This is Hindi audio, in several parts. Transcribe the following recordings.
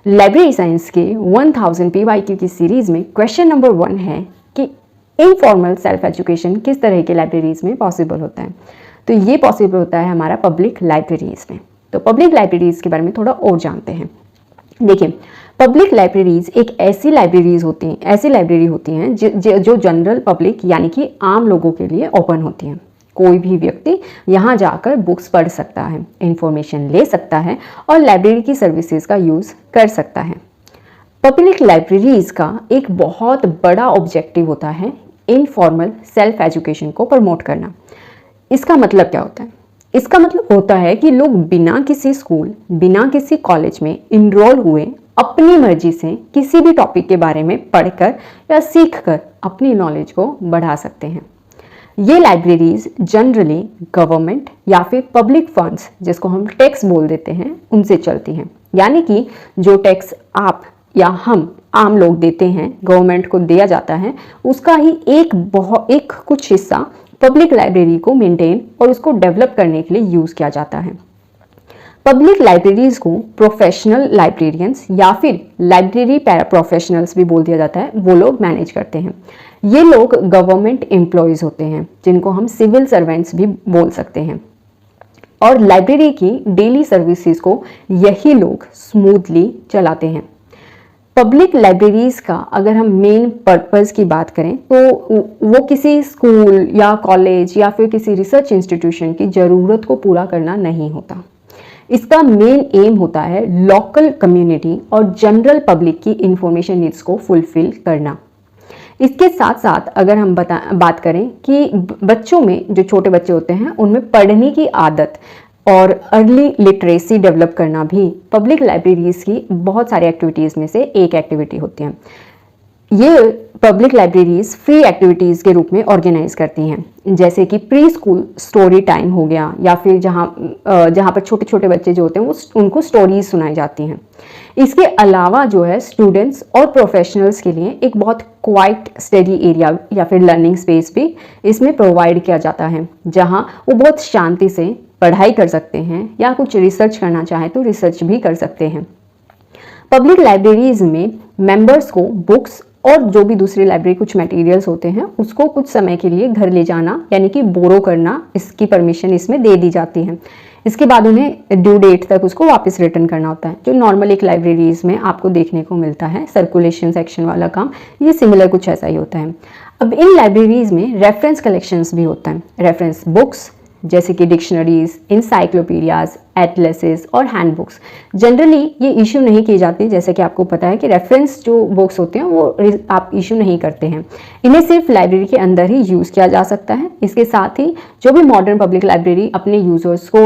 लाइब्रेरी साइंस के 1000 PYQ की सीरीज़ में क्वेश्चन नंबर 1 है कि इनफॉर्मल सेल्फ एजुकेशन किस तरह के लाइब्रेरीज़ में पॉसिबल होता है। तो ये पॉसिबल होता है हमारा पब्लिक लाइब्रेरीज़ में। तो पब्लिक लाइब्रेरीज़ के बारे में थोड़ा और जानते हैं। देखिए, पब्लिक लाइब्रेरीज़ एक ऐसी लाइब्रेरी होती हैं जो जनरल पब्लिक यानी कि आम लोगों के लिए ओपन होती हैं। कोई भी व्यक्ति यहाँ जाकर बुक्स पढ़ सकता है, इंफॉर्मेशन ले सकता है और लाइब्रेरी की सर्विसेज का यूज़ कर सकता है। पब्लिक लाइब्रेरीज़ का एक बहुत बड़ा ऑब्जेक्टिव होता है इनफॉर्मल सेल्फ एजुकेशन को प्रमोट करना। इसका मतलब क्या होता है? इसका मतलब होता है कि लोग बिना किसी स्कूल, बिना किसी कॉलेज में इनरोल हुए अपनी मर्जी से किसी भी टॉपिक के बारे में पढ़कर या सीखकर अपनी नॉलेज को बढ़ा सकते हैं। ये लाइब्रेरीज जनरली गवर्नमेंट या फिर पब्लिक फंड्स, जिसको हम टैक्स बोल देते हैं, उनसे चलती हैं। यानी कि जो टैक्स आप या हम आम लोग देते हैं, गवर्नमेंट को दिया जाता है, उसका ही एक कुछ हिस्सा पब्लिक लाइब्रेरी को मेंटेन और उसको डेवलप करने के लिए यूज़ किया जाता है। पब्लिक लाइब्रेरीज को प्रोफेशनल लाइब्रेरियंस या फिर लाइब्रेरी प्रोफेशनल्स भी बोल दिया जाता है, वो लोग मैनेज करते हैं। ये लोग गवर्नमेंट एम्प्लॉयज़ होते हैं, जिनको हम सिविल सर्वेंट्स भी बोल सकते हैं। और लाइब्रेरी की डेली सर्विसेज को यही लोग स्मूथली चलाते हैं। पब्लिक लाइब्रेरीज का अगर हम मेन पर्पस की बात करें तो वो किसी स्कूल या कॉलेज या फिर किसी रिसर्च इंस्टीट्यूशन की ज़रूरत को पूरा करना नहीं होता। इसका मेन एम होता है लोकल कम्युनिटी और जनरल पब्लिक की इंफॉर्मेशन नीड्स को फुलफिल करना। इसके साथ साथ अगर हम बात करें कि बच्चों में, जो छोटे बच्चे होते हैं, उनमें पढ़ने की आदत और अर्ली लिटरेसी डेवलप करना भी पब्लिक लाइब्रेरीज की बहुत सारी एक्टिविटीज़ में से एक एक्टिविटी होती है। ये पब्लिक लाइब्रेरीज फ्री एक्टिविटीज़ के रूप में ऑर्गेनाइज करती हैं, जैसे कि प्री स्कूल स्टोरी टाइम हो गया, या फिर जहाँ पर छोटे छोटे बच्चे जो होते हैं उनको स्टोरीज सुनाई जाती हैं। इसके अलावा जो है स्टूडेंट्स और प्रोफेशनल्स के लिए एक बहुत क्वाइट स्टडी एरिया या फिर लर्निंग स्पेस भी इसमें प्रोवाइड किया जाता है, जहाँ वो बहुत शांति से पढ़ाई कर सकते हैं या कुछ रिसर्च करना चाहे तो रिसर्च भी कर सकते हैं। पब्लिक लाइब्रेरीज में मेंबर्स को बुक्स और जो भी दूसरी लाइब्रेरी कुछ मटेरियल्स होते हैं उसको कुछ समय के लिए घर ले जाना यानी कि बोरो करना, इसकी परमिशन इसमें दे दी जाती है। इसके बाद उन्हें ड्यू डेट तक उसको वापस रिटर्न करना होता है, जो नॉर्मल एक लाइब्रेरीज में आपको देखने को मिलता है। सर्कुलेशन सेक्शन वाला काम ये सिमिलर कुछ ऐसा ही होता है। अब इन लाइब्रेरीज में रेफरेंस कलेक्शंस भी होता है, रेफरेंस बुक्स जैसे कि डिक्शनरीज, इंसाइक्लोपीडियाज, एटलसेस और हैंडबुक्स। जनरली ये इशू नहीं की जाती, जैसे कि आपको पता है कि रेफरेंस जो बुक्स होते हैं वो आप इशू नहीं करते हैं, इन्हें सिर्फ लाइब्रेरी के अंदर ही यूज़ किया जा सकता है। इसके साथ ही जो भी मॉडर्न पब्लिक लाइब्रेरी अपने यूज़र्स को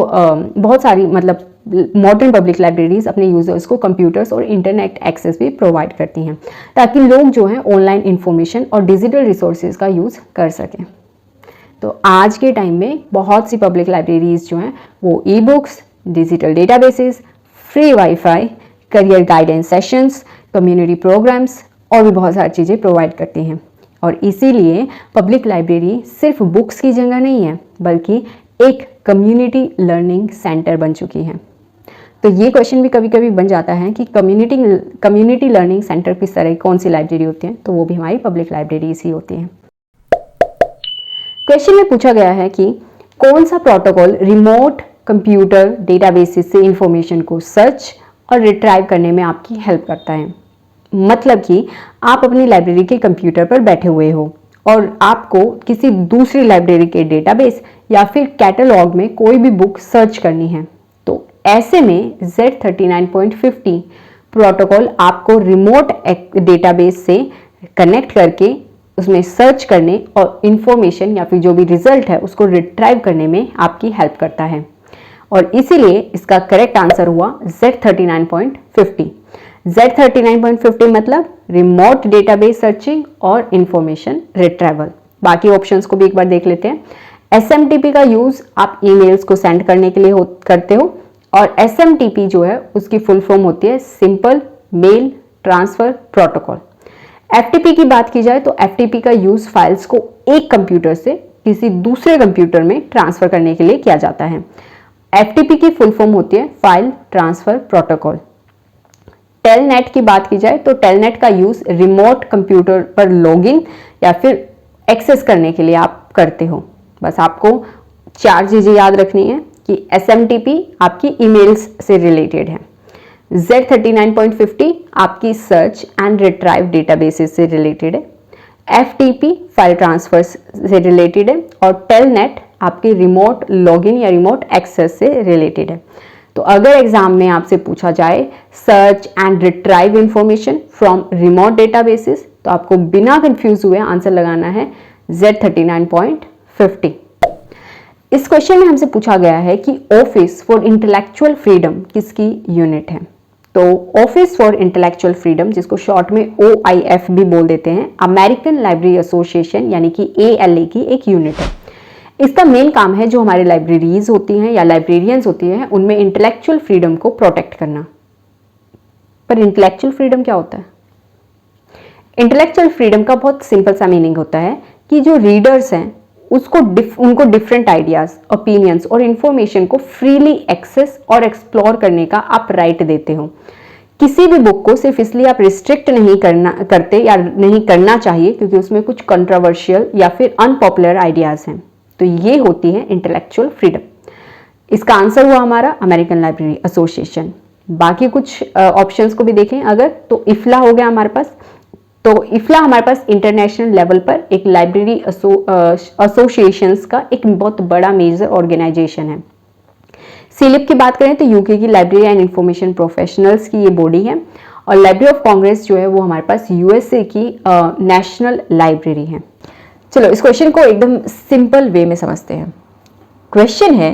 बहुत सारी मॉडर्न पब्लिक लाइब्रेरीज अपने यूज़र्स को कंप्यूटर्स और इंटरनेट एक्सेस भी प्रोवाइड करती हैं, ताकि लोग जो हैं ऑनलाइन इंफॉर्मेशन और डिजिटल रिसोर्सेज का यूज़ कर सकें। तो आज के टाइम में बहुत सी पब्लिक लाइब्रेरीज जो हैं वो e books, digital databases, free wifi, career guidance sessions, community programs और भी बहुत सारी चीज़ें प्रोवाइड करती हैं। और इसीलिए पब्लिक लाइब्रेरी सिर्फ बुक्स की जगह नहीं है, बल्कि एक कम्युनिटी लर्निंग सेंटर बन चुकी है। तो ये क्वेश्चन भी कभी कभी बन जाता है कि कम्युनिटी लर्निंग सेंटर किस तरह की कौन सी लाइब्रेरी होती है, तो वो भी हमारी पब्लिक लाइब्रेरीज ही होती हैं। क्वेश्चन में पूछा गया है कि कौन सा प्रोटोकॉल रिमोट कंप्यूटर डेटाबेसेस से इंफॉर्मेशन को सर्च और रिट्राइव करने में आपकी हेल्प करता है। मतलब कि आप अपनी लाइब्रेरी के कंप्यूटर पर बैठे हुए हो और आपको किसी दूसरी लाइब्रेरी के डेटाबेस या फिर कैटलॉग में कोई भी बुक सर्च करनी है, तो ऐसे में Z39.50 प्रोटोकॉल आपको रिमोट डेटाबेस से कनेक्ट करके उसमें सर्च करने और इन्फॉर्मेशन या फिर जो भी रिजल्ट है उसको रिट्राइव करने में आपकी हेल्प करता है। और इसीलिए इसका करेक्ट आंसर हुआ Z39.50। Z39.50 मतलब रिमोट डेटाबेस सर्चिंग और इंफॉर्मेशन रिट्राइवल। बाकी ऑप्शंस को भी एक बार देख लेते हैं। SMTP का यूज आप ईमेल्स को सेंड करने के लिए करते हो, और SMTP जो है उसकी फुल फॉर्म होती है simple mail transfer protocol. FTP की बात की जाए तो FTP का यूज फाइल्स को एक कंप्यूटर से किसी दूसरे कंप्यूटर में ट्रांसफर करने के लिए किया जाता है। FTP की फुल फॉर्म होती है फाइल ट्रांसफर प्रोटोकॉल। टेलनेट की बात की जाए तो टेलनेट का यूज रिमोट कंप्यूटर पर लॉगिन या फिर एक्सेस करने के लिए आप करते हो। बस आपको 4 चीजें याद रखनी है कि SMTP आपकी ईमेल्स से रिलेटेड है, Z39.50 आपकी सर्च एंड रिट्राइव डेटाबेसेस से रिलेटेड है, FTP फाइल ट्रांसफर से रिलेटेड है, और टेलनेट आपकी रिमोट लॉगिन या रिमोट एक्सेस से रिलेटेड है। तो अगर एग्जाम में आपसे पूछा जाए search and retrieve information from remote databases, तो आपको बिना कंफ्यूज हुए आंसर लगाना है Z39.50। इस क्वेश्चन में हमसे पूछा गया है कि ऑफिस फॉर इंटेलेक्चुअल फ्रीडम किसकी यूनिट है। तो ऑफिस फॉर इंटेलेक्चुअल फ्रीडम, जिसको शॉर्ट में OIF भी बोल देते हैं, अमेरिकन लाइब्रेरी एसोसिएशन यानी कि ALA की एक यूनिट है। इसका मेन काम है जो हमारी लाइब्रेरीज होती हैं या लाइब्रेरियंस होती हैं उनमें इंटेलेक्चुअल फ्रीडम को प्रोटेक्ट करना। पर इंटेलेक्चुअल फ्रीडम क्या होता है? इंटेलेक्चुअल फ्रीडम का बहुत सिंपल सा मीनिंग होता है कि जो रीडर्स हैं उनको डिफरेंट आइडियाज, ओपिनियंस और इंफॉर्मेशन को फ्रीली एक्सेस और एक्सप्लोर करने का आप राइट देते हो। किसी भी बुक को सिर्फ इसलिए आप रिस्ट्रिक्ट नहीं करते या नहीं करना चाहिए क्योंकि उसमें कुछ कंट्रोवर्शियल या फिर अनपॉपुलर आइडियाज हैं। तो ये होती है इंटेलेक्चुअल फ्रीडम। इसका आंसर हुआ हमारा अमेरिकन लाइब्रेरी एसोसिएशन। बाकी कुछ ऑप्शंस को भी देखें अगर, तो इफ्ला हो गया हमारे पास। तो इफ्ला हमारे पास इंटरनेशनल लेवल पर एक लाइब्रेरी एसोसिएशंस का एक बहुत बड़ा मेजर ऑर्गेनाइजेशन है। सीलिप की बात करें तो यूके की लाइब्रेरी एंड इंफॉर्मेशन प्रोफेशनल्स की ये बॉडी है, और लाइब्रेरी ऑफ कांग्रेस जो है वो हमारे पास USA की नेशनल लाइब्रेरी है। चलो इस क्वेश्चन को एकदम सिंपल वे में समझते हैं। क्वेश्चन है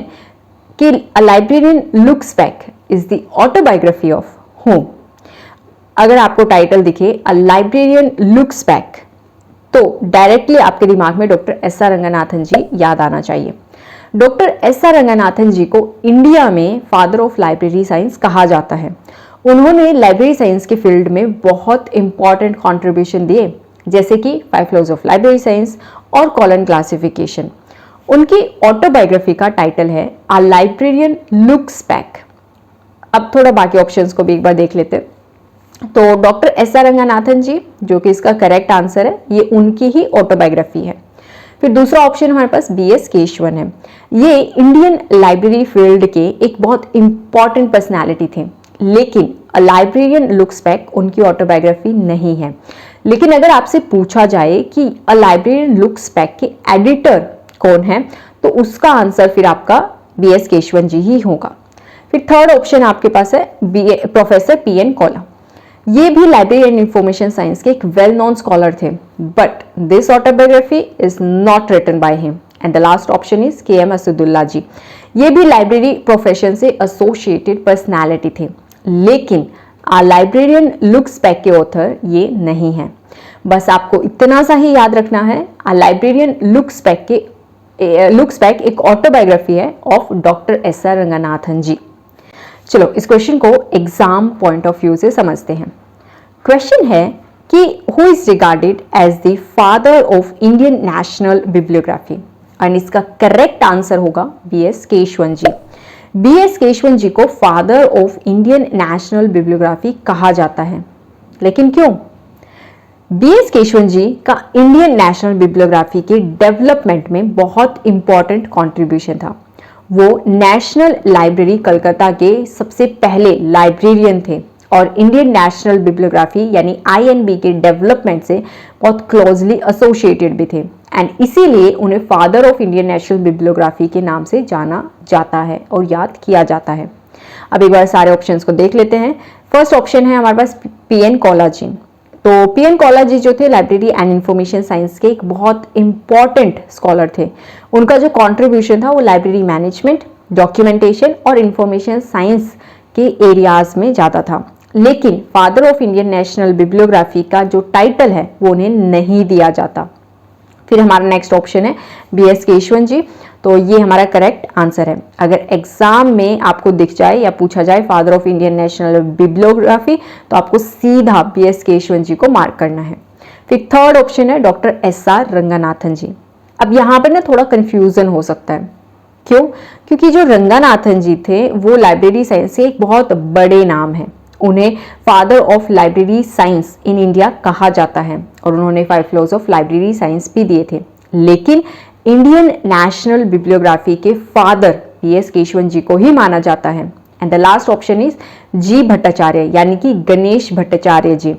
कि अ librarian looks back is the autobiography of home. अगर आपको टाइटल दिखे अ लाइब्रेरियन लुक्स बैक, तो डायरेक्टली आपके दिमाग में डॉक्टर S.R. रंगनाथन जी याद आना चाहिए। Doctor S.R. रंगनाथन जी को इंडिया में फादर ऑफ लाइब्रेरी साइंस कहा जाता है। उन्होंने लाइब्रेरी साइंस के फील्ड में बहुत इंपॉर्टेंट कॉन्ट्रीब्यूशन दिए, जैसे कि 5 लॉज ऑफ लाइब्रेरी साइंस और कॉलन क्लासिफिकेशन। उनकी ऑटोबायोग्राफी का टाइटल है अ लाइब्रेरियन लुक्स बैक। अब थोड़ा बाकी ऑप्शंस को भी एक बार देख लेते हैं। तो डॉक्टर S.R. रंगनाथन जी, जो कि इसका करेक्ट आंसर है, ये उनकी ही ऑटोबायोग्राफी है। फिर दूसरा ऑप्शन हमारे पास B.S. केशवन है। ये इंडियन लाइब्रेरी फील्ड के एक बहुत इंपॉर्टेंट पर्सनैलिटी थे, लेकिन अ लाइब्रेरियन लुक्स बैक उनकी ऑटोबायोग्राफी नहीं है। लेकिन अगर आपसे पूछा जाए कि अ लाइब्रेरियन लुक्स बैक के एडिटर कौन है, तो उसका आंसर फिर आपका B.S. केशवन जी ही होगा। फिर थर्ड ऑप्शन आपके पास है प्रोफेसर P.N. कौला। ये भी लाइब्रेरी एंड इंफॉर्मेशन साइंस के एक वेल नोन स्कॉलर थे, but this autobiography is not written by him. And the last option is KM Asadullah ji. ये भी लाइब्रेरी प्रोफेशन से एसोसिएटेड पर्सनैलिटी थे, लेकिन आ लाइब्रेरियन लुक्स बैक के ऑथर ये नहीं है। बस आपको इतना सा ही याद रखना है, आ लाइब्रेरियन लुक्स बैक एक ऑटोबायोग्राफी है ऑफ डॉक्टर S.R. रंगनाथन जी। चलो इस क्वेश्चन को एग्जाम पॉइंट ऑफ व्यू से समझते हैं। क्वेश्चन है कि who is regarded as the father of Indian national bibliography, और इसका करेक्ट आंसर होगा B.S. केशवन जी। B.S. केशवन जी को father of Indian national bibliography कहा जाता है, लेकिन क्यों? B.S. केशवन जी का इंडियन नेशनल बिब्लियोग्राफी के डेवलपमेंट में बहुत इंपॉर्टेंट कंट्रीब्यूशन था। वो नेशनल लाइब्रेरी कलकत्ता के सबसे पहले लाइब्रेरियन थे और इंडियन नेशनल बिब्लियोग्राफी यानी INB के डेवलपमेंट से बहुत क्लोजली एसोसिएटेड भी थे, एंड इसीलिए उन्हें father of Indian national bibliography के नाम से जाना जाता है और याद किया जाता है। अब एक बार सारे ऑप्शंस को देख लेते हैं। फर्स्ट ऑप्शन है हमारे पास P.N. कौला जी। तो P.N. कौला जी जो थे लाइब्रेरी एंड इंफॉर्मेशन साइंस के एक बहुत इंपॉर्टेंट स्कॉलर थे। उनका जो कंट्रीब्यूशन था वो लाइब्रेरी मैनेजमेंट, डॉक्यूमेंटेशन और इंफॉर्मेशन साइंस के एरियाज में ज़्यादा था, लेकिन father of Indian national bibliography का जो टाइटल है वो उन्हें नहीं दिया जाता। फिर हमारा नेक्स्ट ऑप्शन है B.S. केशवन जी। तो ये हमारा करेक्ट आंसर है। अगर एग्जाम में आपको दिख जाए या पूछा जाए father of Indian national bibliography, तो आपको सीधा B.S. केशवन जी को मार्क करना है। फिर थर्ड ऑप्शन है डॉक्टर S.R. रंगनाथन जी। अब यहाँ पर ना थोड़ा कंफ्यूजन हो सकता है। क्यों? क्योंकि जो रंगनाथन जी थे वो लाइब्रेरी साइंस से एक बहुत बड़े नाम है उन्हें father of library science in India कहा जाता है और उन्होंने 5 लॉज ऑफ लाइब्रेरी साइंस भी दिए थे। लेकिन इंडियन नेशनल बिब्लियोग्राफी के फादर PS केशवन जी को ही माना जाता है। And the last option is G Bhattacharya, यानी कि गणेश भट्टाचार्य जी।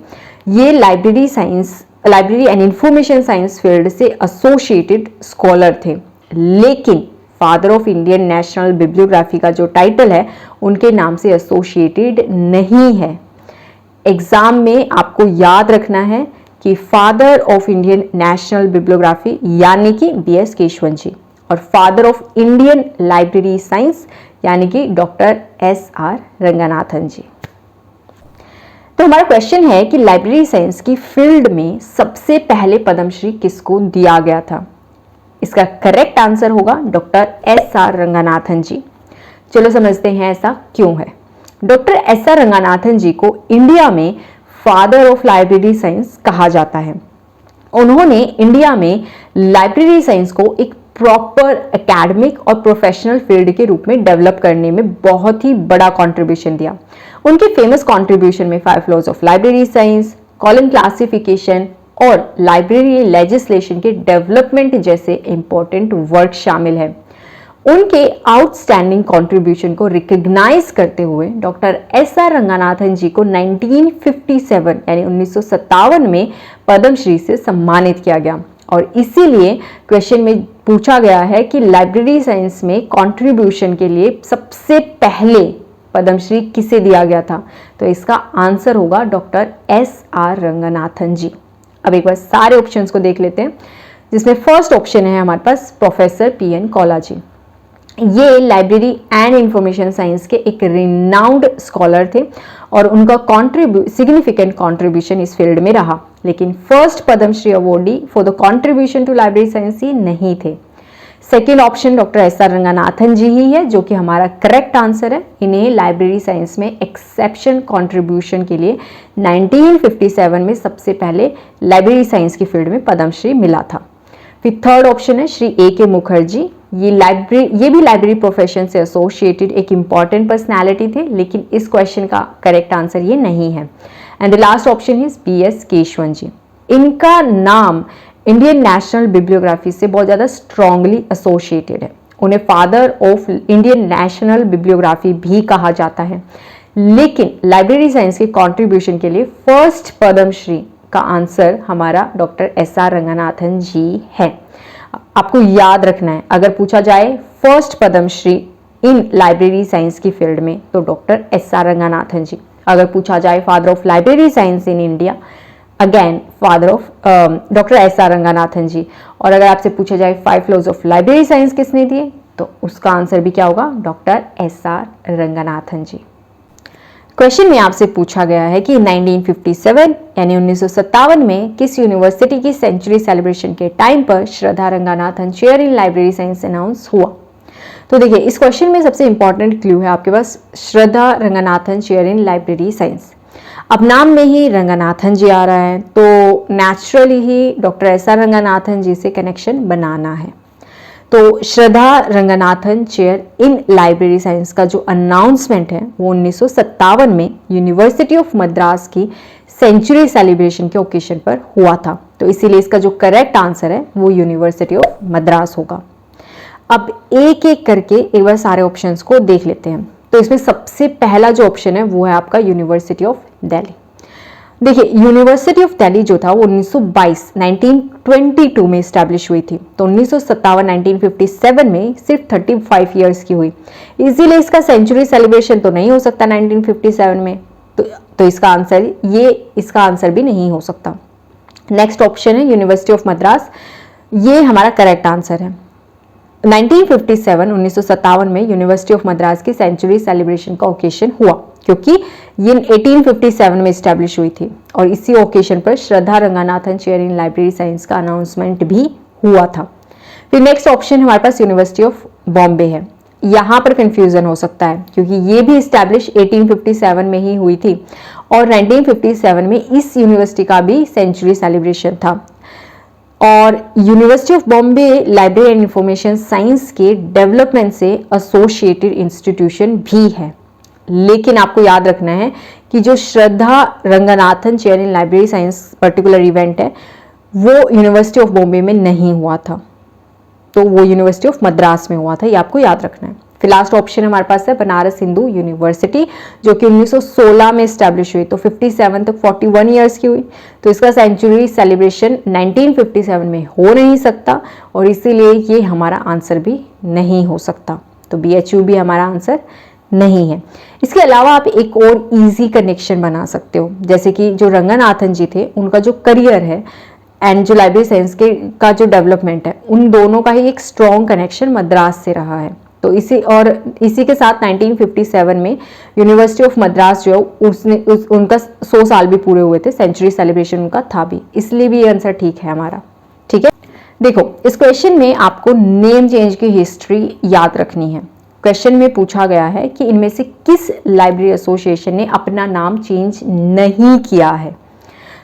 ये library and information science field से एसोसिएटेड स्कॉलर थे, लेकिन father of Indian national bibliography का जो टाइटल है उनके नाम से एसोसिएटेड नहीं है। एग्जाम में आपको याद रखना है कि father of Indian national bibliography यानी कि BS केशवन जी, और father of Indian library science यानी कि डॉक्टर SR रंगनाथन जी। तो हमारा क्वेश्चन है कि लाइब्रेरी साइंस की फील्ड में सबसे पहले पद्मश्री किसको दिया गया था? इसका करेक्ट आंसर होगा डॉक्टर SR रंगनाथन जी। चलो समझते हैं ऐसा क्यों है। डॉक्टर SR रंगनाथन जी को इंडिया में फादर ऑफ लाइब्रेरी साइंस कहा जाता है। उन्होंने इंडिया में लाइब्रेरी साइंस को एक प्रॉपर एकेडमिक और प्रोफेशनल फील्ड के रूप में डेवलप करने में बहुत ही बड़ा कंट्रीब्यूशन दिया। उनके फेमस कंट्रीब्यूशन में 5 laws of library science, colon classification और लाइब्रेरी लेजिस्लेशन के डेवलपमेंट जैसे इंपॉर्टेंट वर्क शामिल है। उनके आउटस्टैंडिंग कंट्रीब्यूशन को रिकॉग्नाइज करते हुए डॉक्टर SR रंगनाथन जी को 1957 यानी 1957 में पद्मश्री से सम्मानित किया गया। और इसीलिए क्वेश्चन में पूछा गया है कि लाइब्रेरी साइंस में कंट्रीब्यूशन के लिए सबसे पहले पद्मश्री किसे दिया गया था? तो इसका आंसर होगा डॉक्टर SR रंगनाथन जी। अब एक बार सारे ऑप्शंस को देख लेते हैं, जिसमें फर्स्ट ऑप्शन है हमारे पास प्रोफेसर PN कौला जी। ये लाइब्रेरी एंड इंफॉर्मेशन साइंस के एक रिनाउंड स्कॉलर थे और उनका सिग्निफिकेंट कंट्रीब्यूशन इस फील्ड में रहा, लेकिन first Padma Shri awardee for the contribution to library science ये नहीं थे। Second option doctor SR Ranganathan ji ही है, जो कि हमारा करेक्ट आंसर है। इन्हें लाइब्रेरी साइंस में एक्सेप्शन कंट्रीब्यूशन के लिए 1957 में सबसे पहले लाइब्रेरी साइंस की फील्ड में पद्मश्री मिला था। फिर थर्ड ऑप्शन है श्री AK मुखर्जी। ये भी लाइब्रेरी प्रोफेशन से एसोसिएटेड एक इंपॉर्टेंट पर्सनैलिटी थे, लेकिन इस क्वेश्चन का करेक्ट आंसर ये नहीं है। And the last option is BS Keshavan ji. इनका नाम इंडियन नेशनल बिब्लियोग्राफी से बहुत ज़्यादा स्ट्रांगली एसोसिएटेड है। उन्हें father of Indian national bibliography भी कहा जाता है, लेकिन लाइब्रेरी साइंस के कंट्रीब्यूशन के लिए फर्स्ट पद्मश्री का आंसर हमारा डॉक्टर SR रंगनाथन जी है। आपको याद रखना है, अगर पूछा जाए first Padma Shri in library science की फील्ड में तो डॉक्टर SR रंगनाथन जी। अगर पूछा जाए father of library science in India, again father of doctor SR Ranganathan ji. और अगर आपसे पूछा जाए 5 लॉज ऑफ लाइब्रेरी साइंस किसने दिए, तो उसका आंसर भी क्या होगा? डॉक्टर SR रंगनाथन जी। क्वेश्चन में आपसे पूछा गया है कि 1957 यानी 1957 में किस यूनिवर्सिटी की सेंचुरी सेलिब्रेशन के टाइम पर Shraddha Ranganathan chair in library science announce हुआ? तो देखिए, इस क्वेश्चन में सबसे इंपॉर्टेंट क्लू है आपके पास Shraddha Ranganathan chair in library science. अब नाम में ही रंगनाथन जी आ रहा है, तो नेचुरली ही डॉक्टर SR रंगनाथन जी से कनेक्शन बनाना है। तो Shraddha Ranganathan chair in library science का जो अनाउंसमेंट है वो 1957 में यूनिवर्सिटी ऑफ मद्रास की सेंचुरी सेलिब्रेशन के ओकेशन पर हुआ था। तो इसीलिए इसका जो करेक्ट आंसर है वो यूनिवर्सिटी ऑफ मद्रास होगा। अब एक एक करके एक बार सारे ऑप्शंस को देख लेते हैं। तो इसमें सबसे पहला जो ऑप्शन है वो है आपका यूनिवर्सिटी ऑफ दिल्ली। देखिए, यूनिवर्सिटी ऑफ दिल्ली जो था वो 1922 में इस्टेब्लिश हुई थी, तो 1957 में सिर्फ 35 इयर्स की हुई। इसीलिए इसका सेंचुरी सेलिब्रेशन तो नहीं हो सकता 1957 में, तो इसका आंसर भी नहीं हो सकता। नेक्स्ट ऑप्शन है यूनिवर्सिटी ऑफ मद्रास, ये हमारा करेक्ट आंसर है। 1957 में यूनिवर्सिटी ऑफ मद्रास की सेंचुरी सेलिब्रेशन का ओकेशन हुआ, क्योंकि ये 1857 में इस्टेब्लिश हुई थी और इसी ओकेशन पर Shraddha Ranganathan chair in library science का अनाउंसमेंट भी हुआ था। फिर नेक्स्ट ऑप्शन हमारे पास यूनिवर्सिटी ऑफ बॉम्बे है। यहाँ पर कंफ्यूजन हो सकता है क्योंकि ये भी इस्टेब्लिश 1857 में ही हुई थी और 1957 में इस यूनिवर्सिटी का भी सेंचुरी सेलिब्रेशन था। और university of Bombay library and information science के डेवलपमेंट से एसोसिएटेड इंस्टीट्यूशन भी है। लेकिन आपको याद रखना है कि जो Shraddha Ranganathan chair in library science particular event है वो यूनिवर्सिटी ऑफ बॉम्बे में नहीं हुआ था, तो वो यूनिवर्सिटी ऑफ मद्रास में हुआ था, ये आपको याद रखना है। फिर लास्ट ऑप्शन हमारे पास है बनारस हिंदू यूनिवर्सिटी, जो कि 1916 में स्टैब्लिश हुई, तो 57 तक 41 ईयर्स की हुई, तो इसका सेंचुरी सेलिब्रेशन 1957 में हो नहीं सकता और इसीलिए ये हमारा आंसर भी नहीं हो सकता, तो BHU भी हमारा आंसर नहीं है। इसके अलावा आप एक और इजी कनेक्शन बना सकते हो, जैसे कि जो रंगनाथन जी थे उनका जो करियर है एंड जो लाइब्रेरी साइंस के का जो डेवलपमेंट है, उन दोनों का ही एक स्ट्रॉन्ग कनेक्शन मद्रास से रहा है। तो इसी के साथ 1957 में यूनिवर्सिटी ऑफ मद्रास जो है उनका 100 साल भी पूरे हुए थे, सेंचुरी सेलिब्रेशन उनका था भी, इसलिए भी ये आंसर ठीक है हमारा। ठीक है, देखो इस क्वेश्चन में आपको नेम चेंज की हिस्ट्री याद रखनी है। क्वेश्चन में पूछा गया है कि इनमें से किस लाइब्रेरी एसोसिएशन ने अपना नाम चेंज नहीं किया है,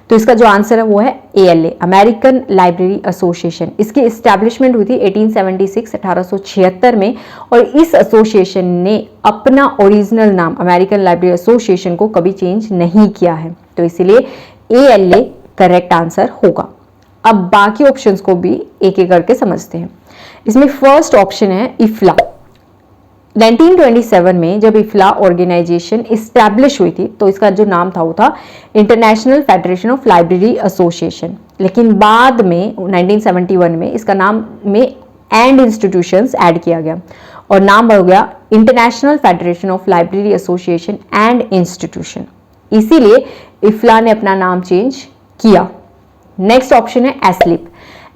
तो इसका जो आंसर है वो है ALA, अमेरिकन लाइब्रेरी एसोसिएशन। इसकी एस्टैब्लिशमेंट हुई थी 1876 में और इस एसोसिएशन ने अपना ओरिजिनल नाम अमेरिकन लाइब्रेरी एसोसिएशन को कभी चेंज नहीं किया है, तो इसीलिए ALA करेक्ट आंसर होगा। अब बाकी ऑप्शंस को भी एक एक करके समझते हैं। इसमें फर्स्ट ऑप्शन है इफ्ला। 1927 में जब इफ्ला ऑर्गेनाइजेशन इस्टेब्लिश हुई थी तो इसका जो नाम था वो था international federation of library association, लेकिन बाद में 1971 में इसका नाम में एंड इंस्टीट्यूशंस ऐड किया गया और नाम हो गया international federation of library association and institution, इसीलिए इफ्ला ने अपना नाम चेंज किया। नेक्स्ट ऑप्शन है एस्लिप।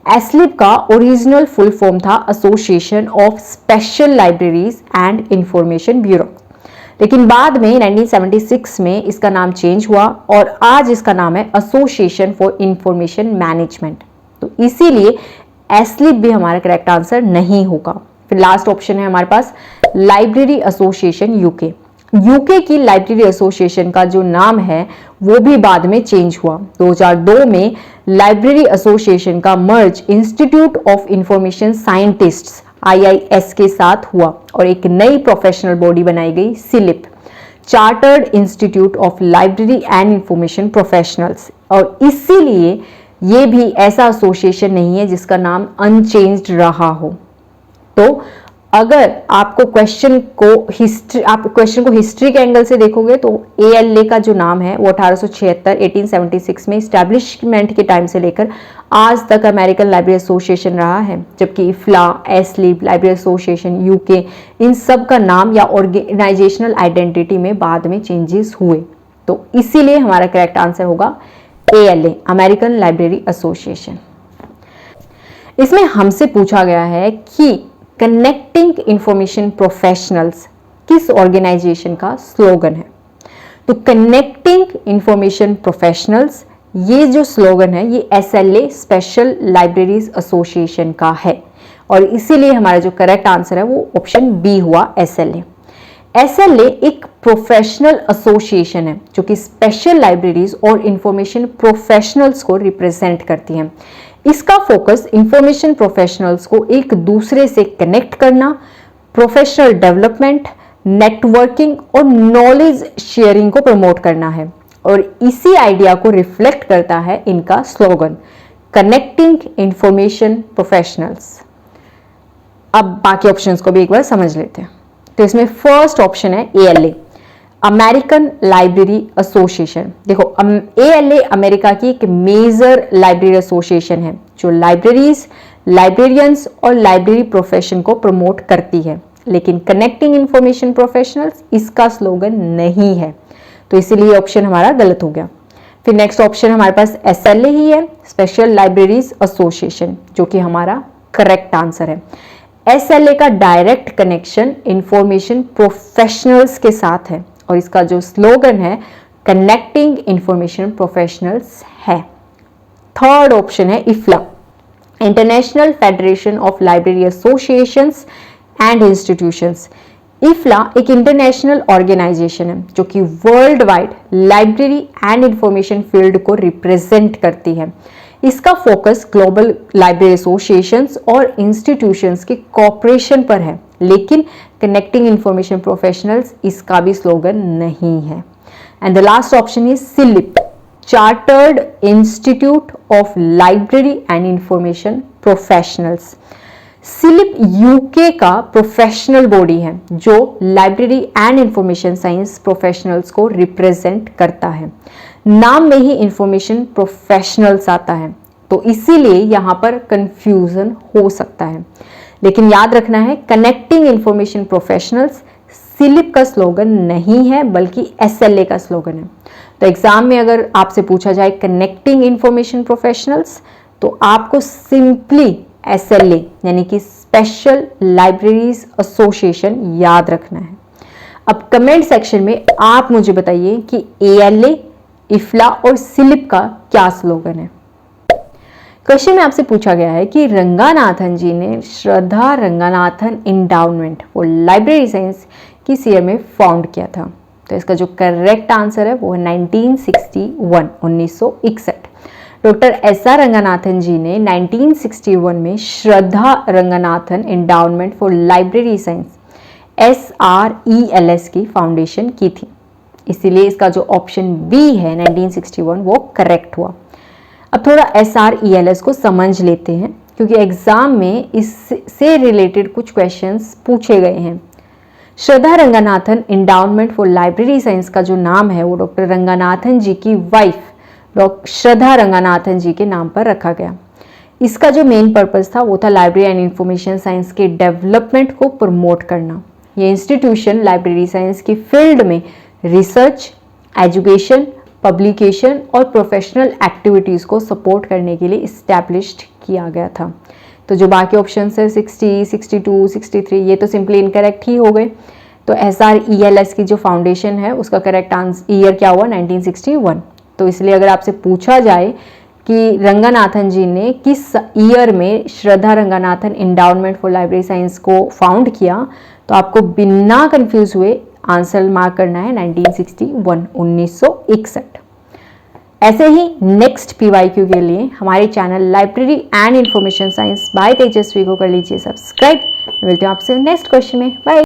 एस्लिप का ओरिजिनल फुल फॉर्म था association of special libraries and information bureau, लेकिन बाद में 1976 में इसका नाम चेंज हुआ और आज इसका नाम है एसोसिएशन फॉर इंफॉर्मेशन मैनेजमेंट, तो इसीलिए एस्लिप भी हमारा करेक्ट आंसर नहीं होगा। फिर लास्ट ऑप्शन है हमारे पास लाइब्रेरी एसोसिएशन यूके। यूके की लाइब्रेरी एसोसिएशन का जो नाम है वो भी बाद में चेंज हुआ। 2002 में लाइब्रेरी एसोसिएशन का merge institute of information scientists IIS के साथ हुआ और एक नई प्रोफेशनल बॉडी बनाई गई slip, chartered institute of library and information professionals, और इसीलिए ये भी ऐसा एसोसिएशन नहीं है जिसका नाम अनचेंज्ड रहा हो। तो अगर आपको क्वेश्चन को हिस्ट्री के एंगल से देखोगे तो ALA का जो नाम है वो 1876 में स्टैब्लिशमेंट के टाइम से लेकर आज तक अमेरिकन लाइब्रेरी एसोसिएशन रहा है, जबकि इफ्ला, एस्लिप, लाइब्रेरी एसोसिएशन यूके, इन सब का नाम या ऑर्गेनाइजेशनल आइडेंटिटी में बाद में चेंजेस हुए, तो इसीलिए हमारा करेक्ट आंसर होगा ALA, अमेरिकन लाइब्रेरी एसोसिएशन। इसमें हमसे पूछा गया है कि कनेक्टिंग इंफॉर्मेशन प्रोफेशनल्स किस ऑर्गेनाइजेशन का स्लोगन है, तो कनेक्टिंग इंफॉर्मेशन प्रोफेशनल्स ये जो स्लोगन है ये SLA, स्पेशल लाइब्रेरीज एसोसिएशन का है और इसीलिए हमारा जो करेक्ट आंसर है वो ऑप्शन बी हुआ SLA। SLA एक प्रोफेशनल एसोसिएशन है जो कि स्पेशल लाइब्रेरीज और इंफॉर्मेशन प्रोफेशनल्स को रिप्रेजेंट करती हैं। इसका फोकस इंफॉर्मेशन प्रोफेशनल्स को एक दूसरे से कनेक्ट करना, प्रोफेशनल डेवलपमेंट, नेटवर्किंग और नॉलेज शेयरिंग को प्रमोट करना है और इसी आइडिया को रिफ्लेक्ट करता है इनका स्लोगन कनेक्टिंग इंफॉर्मेशन प्रोफेशनल्स। अब बाकी ऑप्शंस को भी एक बार समझ लेते हैं। तो इसमें फर्स्ट ऑप्शन है ALA, अमेरिकन लाइब्रेरी एसोसिएशन। देखो ALA अमेरिका की एक मेजर लाइब्रेरी एसोसिएशन है जो लाइब्रेरीज, लाइब्रेरियंस और लाइब्रेरी प्रोफेशन को प्रमोट करती है, लेकिन कनेक्टिंग इंफॉर्मेशन प्रोफेशनल्स इसका स्लोगन नहीं है, तो इसीलिए ऑप्शन हमारा गलत हो गया। फिर नेक्स्ट ऑप्शन हमारे पास SLA ही है, स्पेशल लाइब्रेरीज एसोसिएशन, जो कि हमारा करेक्ट आंसर है। SLA का डायरेक्ट कनेक्शन इंफॉर्मेशन प्रोफेशनल्स के साथ है और इसका जो स्लोगन है कनेक्टिंग इंफॉर्मेशन प्रोफेशनल्स है। थर्ड ऑप्शन है IFLA, international federation of library associations and institutions. IFLA एक इंटरनेशनल ऑर्गेनाइजेशन है जो कि world wide library and information field को रिप्रेजेंट करती है। इसका फोकस ग्लोबल लाइब्रेरी एसोसिएशंस और इंस्टीट्यूशंस के कोऑपरेशन पर है, लेकिन कनेक्टिंग इंफॉर्मेशन प्रोफेशनल्स इसका भी स्लोगन नहीं है। And the last option is slip, chartered institute of library and information professionals. Slip UK का प्रोफेशनल बॉडी है जो library and information science professionals को रिप्रेजेंट करता है। नाम में ही इंफॉर्मेशन प्रोफेशनल्स आता है, तो इसीलिए यहां पर कंफ्यूजन हो सकता है। लेकिन याद रखना है, कनेक्टिंग इंफॉर्मेशन प्रोफेशनल्स सिलिप का स्लोगन नहीं है, बल्कि एसएलए का स्लोगन है। तो एग्जाम में अगर आपसे पूछा जाए कनेक्टिंग इंफॉर्मेशन प्रोफेशनल्स, तो आपको सिंपली एसएलए यानी कि स्पेशल लाइब्रेरीज एसोसिएशन याद रखना है। अब कमेंट सेक्शन में आप मुझे बताइए कि एएलए, इफ्ला और सिलिप का क्या स्लोगन है। क्वेश्चन में आपसे पूछा गया है कि रंगानाथन जी ने Shraddha Ranganathan endowment for library science किस ईयर में फाउंड किया था। तो इसका जो करेक्ट आंसर है वो है 1961। Doctor SR. रंगानाथन जी ने 1961 में Shraddha Ranganathan endowment for library science SRELS की फाउंडेशन की थी। इसीलिए इसका जो ऑप्शन बी है 1961 वो करेक्ट हुआ। अब थोड़ा SRELS को समझ लेते हैं, क्योंकि एग्जाम में इससे रिलेटेड कुछ क्वेश्चंस पूछे गए हैं। Shraddha Ranganathan endowment for library science का जो नाम है वो डॉक्टर रंगानाथन जी की वाइफ डॉक्टर श्रद्धा रंगानाथन जी के नाम पर रखा गया। इसका जो मेन पर्पस था वो था लाइब्रेरी एंड इंफॉर्मेशन साइंस के डेवलपमेंट को प्रमोट करना। ये इंस्टीट्यूशन लाइब्रेरी साइंस की फील्ड में रिसर्च, एजुकेशन, पब्लिकेशन और प्रोफेशनल एक्टिविटीज़ को सपोर्ट करने के लिए इस्टेब्लिश्ड किया गया था। तो जो बाकी ऑप्शंस है 60, 62, 63 ये तो सिंपली इनकरेक्ट ही हो गए। तो SRELS की जो फाउंडेशन है उसका करेक्ट आंसर ईयर क्या हुआ 1961। तो इसलिए अगर आपसे पूछा जाए कि रंगानाथन जी ने किस ईयर में Shraddha Ranganathan endowment for library science को फाउंड किया, तो आपको बिना कंफ्यूज हुए आंसर मार्क करना है 1961। ऐसे ही नेक्स्ट PYQ के लिए हमारे channel library and information science by Tejasvi को कर लीजिए सब्सक्राइब। मिलते हैं आपसे नेक्स्ट क्वेश्चन में। बाय।